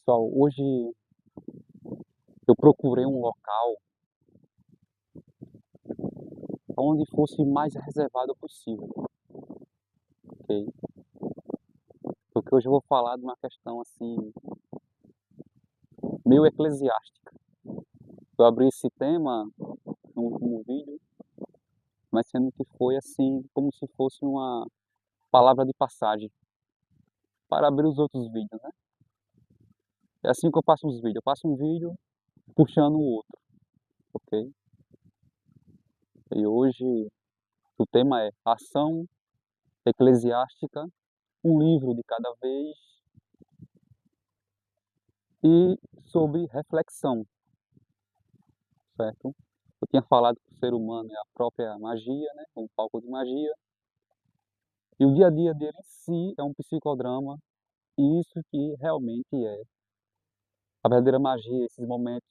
Pessoal, hoje eu procurei um local onde fosse mais reservado possível, ok? Porque hoje eu vou falar de uma questão assim, meio eclesiástica. Eu abri esse tema no último vídeo, mas sendo que foi assim, como se fosse uma palavra de passagem para abrir os outros vídeos, né? É assim que eu passo os vídeos. Eu passo um vídeo puxando o outro, ok? E hoje o tema é Ação Eclesiástica, um livro de cada vez e sobre reflexão, certo? Eu tinha falado que o ser humano é a própria magia, né? Um palco de magia. E o dia a dia dele em si é um psicodrama, e isso que realmente é a verdadeira magia, esses momentos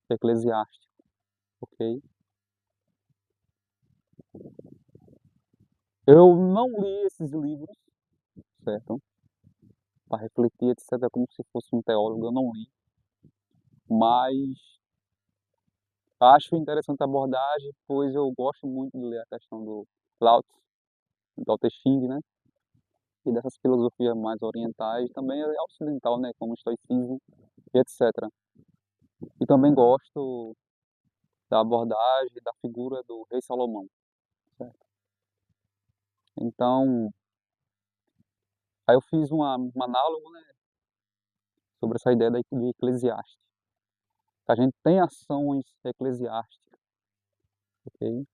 eclesiásticos, ok? Eu não li esses livros, certo? Para refletir, etc., como se fosse um teólogo, eu não li, mas acho interessante a abordagem, pois eu gosto muito de ler a questão do Lao Tzu, do Tao Te Ching, né? E dessas filosofias mais orientais, também é ocidental, né? Como o estoicismo e etc. E também gosto da abordagem da figura do rei Salomão, certo? Então, aí eu fiz um análogo, né, sobre essa ideia de eclesiástico. A gente tem ações eclesiásticas, ok?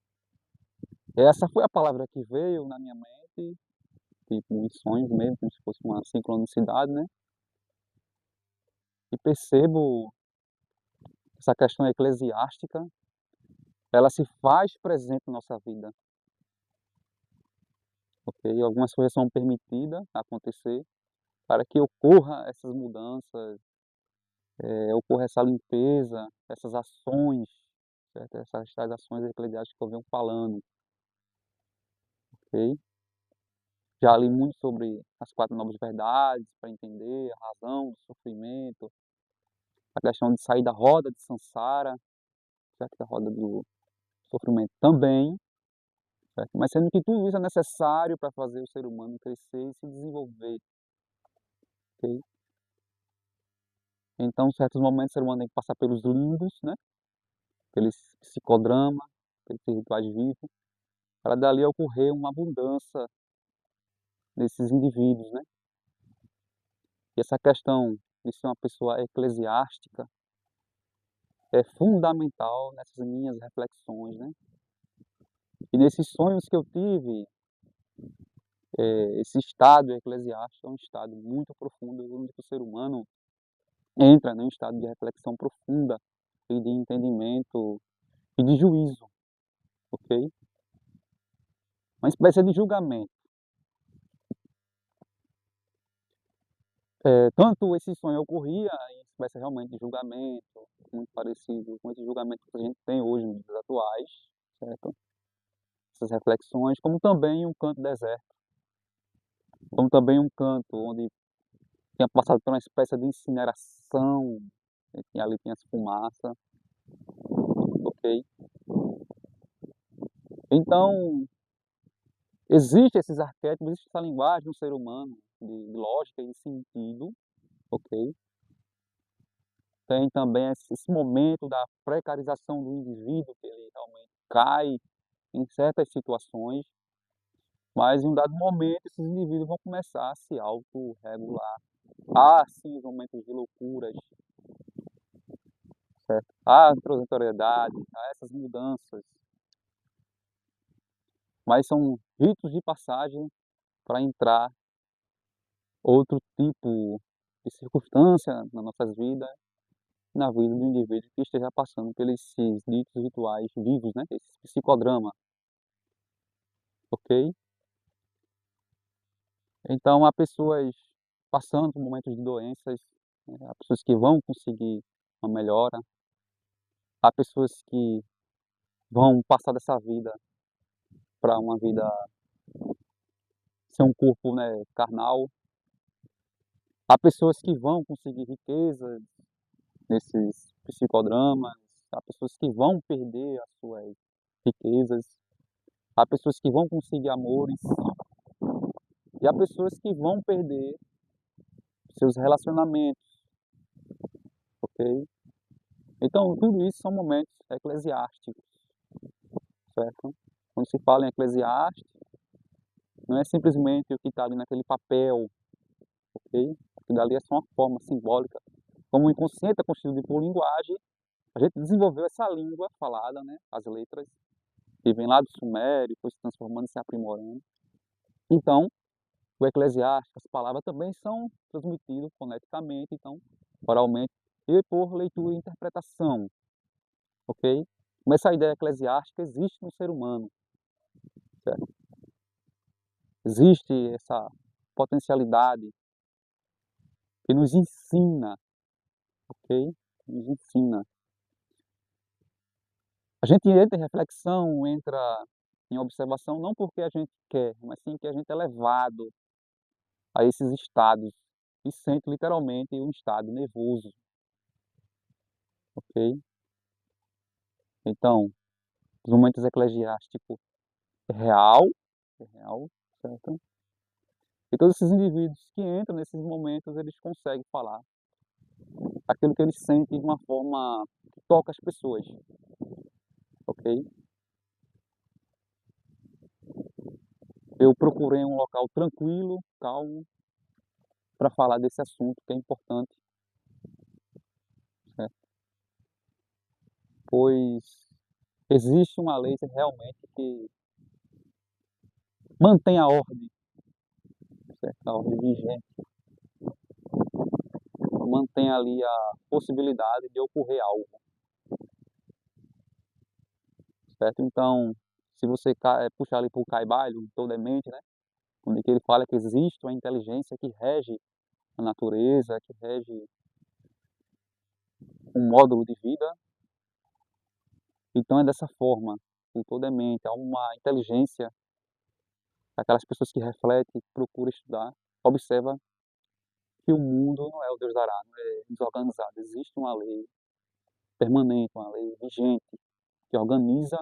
Essa foi a palavra que veio na minha mente, tipo, em sonhos mesmo, como se fosse uma sincronicidade, né? E percebo essa questão eclesiástica, ela se faz presente na nossa vida, ok? Algumas coisas são permitidas acontecer para que ocorra essas mudanças, ocorra essa limpeza, essas ações, certo? Essas tais ações eclesiásticas que eu venho falando, ok? Já li muito sobre as 4 nobres verdades para entender a razão do sofrimento, a questão de sair da roda de samsara, certo? Da roda do sofrimento também, certo? Mas sendo que tudo isso é necessário para fazer o ser humano crescer e se desenvolver, ok? Então, em certos momentos, o ser humano tem que passar pelos limbos, né? Aqueles psicodrama, aqueles rituais vivos, para dali ocorrer uma abundância desses indivíduos, né? E essa questão de ser uma pessoa eclesiástica é fundamental nessas minhas reflexões, né? E nesses sonhos que eu tive, esse estado eclesiástico é um estado muito profundo, onde o ser humano entra em um estado de reflexão profunda e de entendimento e de juízo, ok? Uma espécie de julgamento. Tanto esse sonho ocorria em espécie realmente de julgamento, muito parecido com esse julgamento que a gente tem hoje nos dias atuais, certo? Essas reflexões, como também um canto deserto, como também um canto onde tinha passado por uma espécie de incineração, e ali tinha as fumaça, ok? Então, existe esses arquétipos, existe essa linguagem do ser humano, de lógica e de sentido, ok? Tem também esse momento da precarização do indivíduo, que ele realmente cai em certas situações, mas em um dado momento esses indivíduos vão começar a se autorregular. Há sim os momentos de loucuras, certo? Há transitoriedade, há essas mudanças, mas são ritos de passagem para entrar outro tipo de circunstância nas nossas vidas, na vida do indivíduo que esteja passando por esses ditos rituais vivos, né? Esse psicodrama, ok? Então há pessoas passando por momentos de doenças, há pessoas que vão conseguir uma melhora, há pessoas que vão passar dessa vida para uma vida sem um corpo, né, carnal, Há pessoas que vão conseguir riqueza nesses psicodramas, há pessoas que vão perder as suas riquezas, há pessoas que vão conseguir amores, e há pessoas que vão perder seus relacionamentos, ok? Então, tudo isso são momentos eclesiásticos, certo? Quando se fala em Eclesiastes, não é simplesmente o que está ali naquele papel, ok? Aquilo dali é só uma forma simbólica. Como o inconsciente é constituído por linguagem, a gente desenvolveu essa língua falada, né? As letras, que vem lá do Sumério, foi se transformando e se aprimorando. Então, o Eclesiastes, as palavras também são transmitidas foneticamente, então, oralmente, e por leitura e interpretação, ok? Mas essa ideia eclesiástica existe no ser humano, certo? Existe essa potencialidade que nos ensina, ok? Nos ensina. A gente entra em reflexão, entra em observação, não porque a gente quer, mas sim que a gente é levado a esses estados e sente literalmente um estado nervoso, ok? Então, os momentos eclesiásticos é real, certo? E todos esses indivíduos que entram nesses momentos, eles conseguem falar aquilo que eles sentem de uma forma que toca as pessoas, ok? Eu procurei um local tranquilo, calmo, para falar desse assunto que é importante, certo? Pois existe uma lei realmente que mantém a ordem, certo? A ordem vigente, mantém ali a possibilidade de ocorrer algo, certo? Então, se você puxar ali para o Caibalion, o Todo é Mente, né? Onde que ele fala que existe uma inteligência que rege a natureza, que rege um módulo de vida. Então é dessa forma, o Todo é Mente, há uma inteligência, aquelas pessoas que refletem, que procuram estudar, observa que o mundo não é o Deus dará, não é desorganizado. Existe uma lei permanente, uma lei vigente, que organiza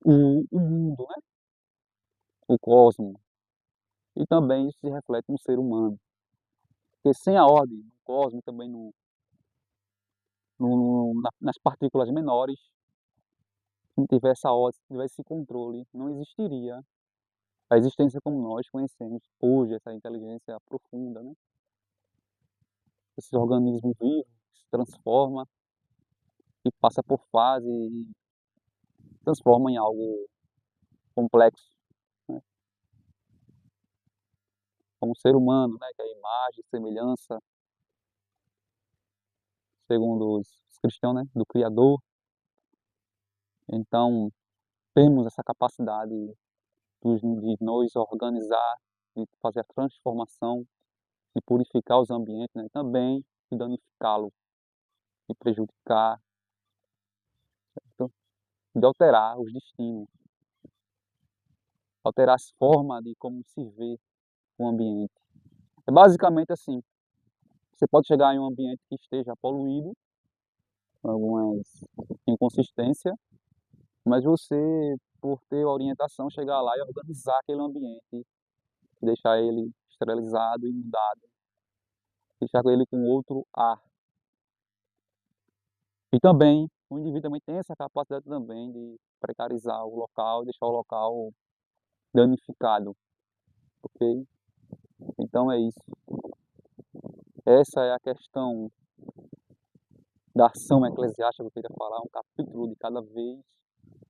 o mundo, né? O cosmos. E também isso se reflete no ser humano. Porque sem a ordem no cosmos, também nas partículas menores, se não tivesse a ordem, se não tivesse esse controle, não existiria a existência como nós conhecemos hoje, essa inteligência profunda, né? Esse organismo vivo que se transforma e passa por fase e transforma em algo complexo, né? Como ser humano, né? Que é a imagem, semelhança, segundo os cristãos, né? Do Criador. Então, temos essa capacidade de nos organizar, de fazer a transformação, de purificar os ambientes, né? E também de danificá-lo, de prejudicar, certo? De alterar os destinos, alterar as formas de como se vê o ambiente. É basicamente assim, você pode chegar em um ambiente que esteja poluído, com algumas inconsistências, mas você, por ter orientação, chegar lá e organizar aquele ambiente, deixar ele esterilizado e mudado, deixar ele com outro ar. E também, o indivíduo também tem essa capacidade também de precarizar o local, deixar o local danificado, ok? Então é isso. Essa é a questão da ação eclesiástica que eu queria falar, um capítulo de cada vez,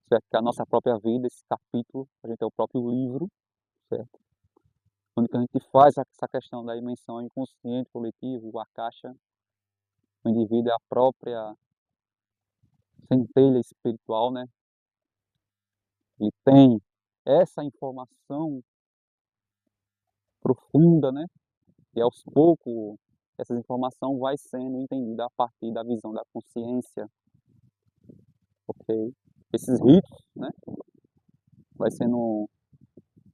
certo? Que é a nossa própria vida, esse capítulo, a gente é o próprio livro, certo? Onde que a gente faz essa questão da dimensão inconsciente, coletivo, a caixa, o indivíduo é a própria centelha espiritual, né? Ele tem essa informação profunda, né? E aos poucos essa informação vai sendo entendida a partir da visão da consciência, ok? Esses ritos, né? Vai sendo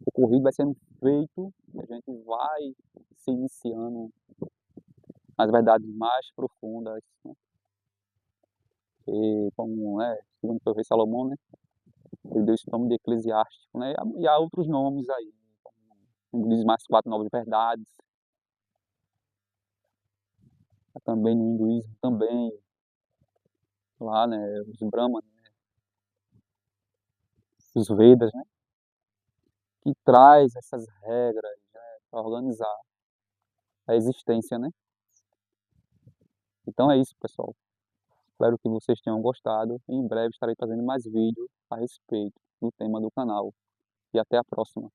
ocorrido, vai sendo respeito, e a gente vai se iniciando nas verdades mais profundas, né? E como, né, segundo o rei Salomão, né, ele deu esse nome de eclesiástico, né, e há outros nomes aí, como diz mais 4 novas verdades, também no hinduísmo também, lá, né, os Brahmanes, os Vedas, né, que traz essas regras, né, para organizar a existência, né. Então é isso, pessoal. Espero que vocês tenham gostado. Em breve estarei fazendo mais vídeos a respeito do tema do canal. E até a próxima.